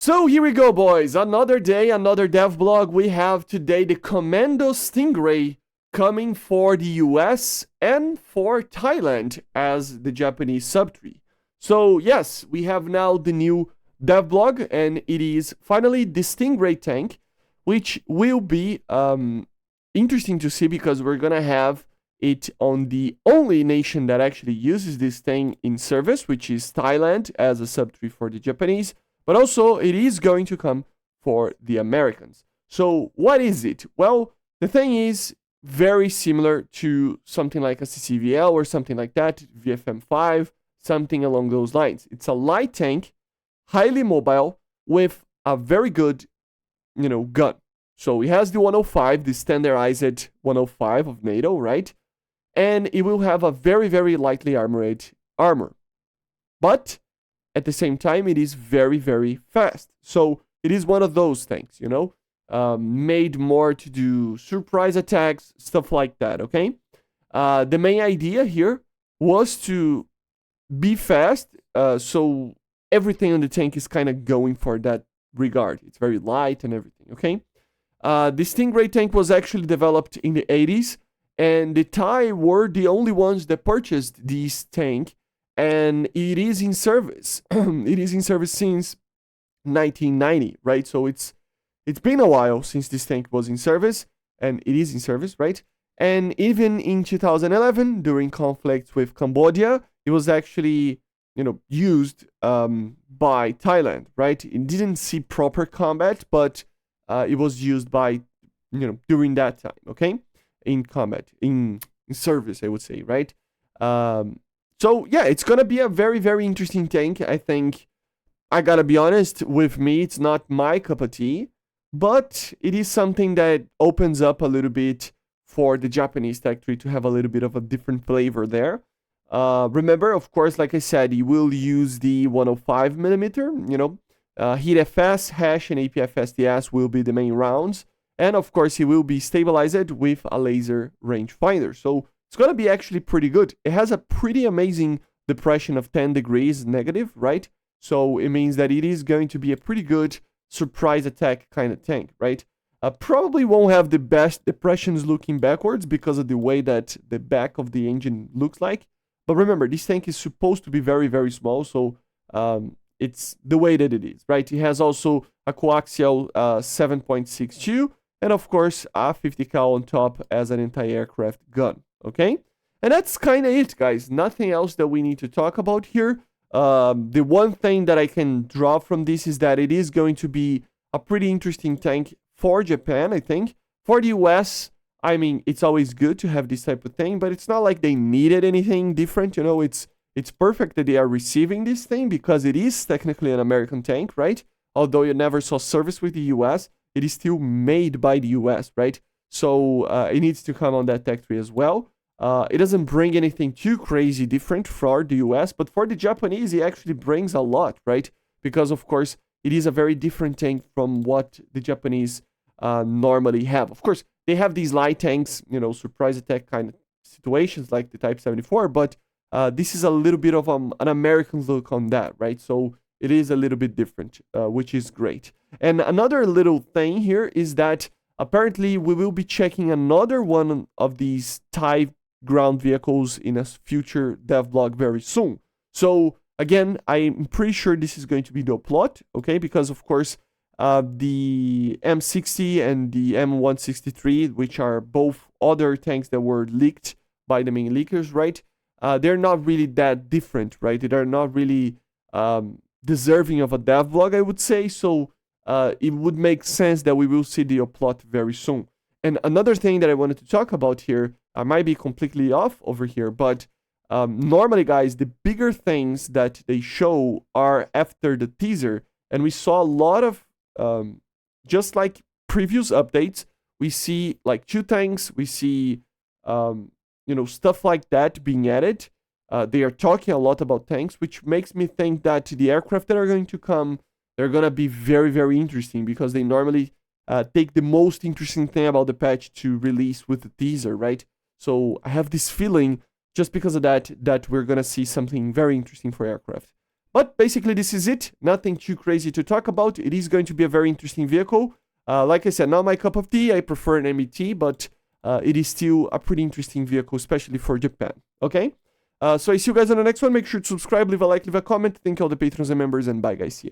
So here we go, boys. Another day, another devblog. We have today the COMMANDO STINGRAY coming for the US and for Thailand as the Japanese subtree. So yes, we have now the new devblog, and it is finally the STINGRAY tank, which will be interesting to see because we're gonna have it on the only nation that actually uses this thing in service, which is Thailand as a subtree for the Japanese. But also, it is going to come for the Americans. So, what is it? Well, the thing is very similar to something like a CCVL or something like that, VFM5, something along those lines. It's a light tank, highly mobile, with a very good, gun. So, it has the 105, the standardized 105 of NATO, right? And it will have a very, very lightly armored armor. But at the same time, it is very, very fast. So it is one of those things, made more to do surprise attacks, stuff like that, okay? The main idea here was to be fast, so everything on the tank is kind of going for that regard. It's very light and everything, okay? The STINGRAY tank was actually developed in the 80s, and the Thai were the only ones that purchased this tank, and it is in service. It is in service since 1990, right? So it's been a while since this tank was in service, and it is in service, right? And even in 2011, during conflicts with Cambodia, it was actually, used by Thailand, right? It didn't see proper combat, but it was used by, during that time, okay? In combat, in service, I would say, right? So yeah, it's gonna be a very, very interesting tank. I think I gotta be honest, with me, it's not my cup of tea, but it is something that opens up a little bit for the Japanese tech tree to have a little bit of a different flavor there. Remember, of course, like I said, you will use the 105 millimeter. Heat FS, Hash, and APF-STS will be the main rounds, and of course, he will be stabilized with a laser rangefinder. So it's going to be actually pretty good. It has a pretty amazing depression of 10 degrees negative, right? So it means that it is going to be a pretty good surprise attack kind of tank, right? Probably won't have the best depressions looking backwards because of the way that the back of the engine looks like. But remember, this tank is supposed to be very, very small, so it's the way that it is, right? It has also a coaxial 7.62, and of course, a 50 cal on top as an anti-aircraft gun. Okay, and that's kind of it, guys. Nothing else that we need to talk about here. The one thing that I can draw from this is that it is going to be a pretty interesting tank for Japan, I think. For the US, I mean, it's always good to have this type of thing, but it's not like they needed anything different. It's perfect that they are receiving this thing because it is technically an American tank, right? Although you never saw service with the US, it is still made by the US, right? So it needs to come on that tech tree as well. It doesn't bring anything too crazy different for the US, but for the Japanese, it actually brings a lot, right? Because, of course, it is a very different tank from what the Japanese normally have. Of course, they have these light tanks, surprise attack kind of situations like the Type 74, but this is a little bit of an American look on that, right? So it is a little bit different, which is great. And another little thing here is that apparently we will be checking another one of these Thai ground vehicles in a future devblog very soon. So again, I'm pretty sure this is going to be the plot, okay? Because of course, the M60 and the M163, which are both other tanks that were leaked by the main leakers, right? They're not really that different, right? They're not really deserving of a devblog, I would say. So it would make sense that we will see the plot very soon. And another thing that I wanted to talk about here, I might be completely off over here, but normally, guys, the bigger things that they show are after the teaser. And we saw a lot of, just like previous updates, we see like 2 tanks, we see, stuff like that being added. They are talking a lot about tanks, which makes me think that the aircraft that are going to come, they're going to be very, very interesting because they normally take the most interesting thing about the patch to release with the teaser, right? So I have this feeling, just because of that we're going to see something very interesting for aircraft. But basically, this is it. Nothing too crazy to talk about. It is going to be a very interesting vehicle. Like I said, not my cup of tea. I prefer an MET, but it is still a pretty interesting vehicle, especially for Japan. Okay? So I see you guys on the next one. Make sure to subscribe, leave a like, leave a comment. Thank you all the patrons and members, and bye guys. See ya.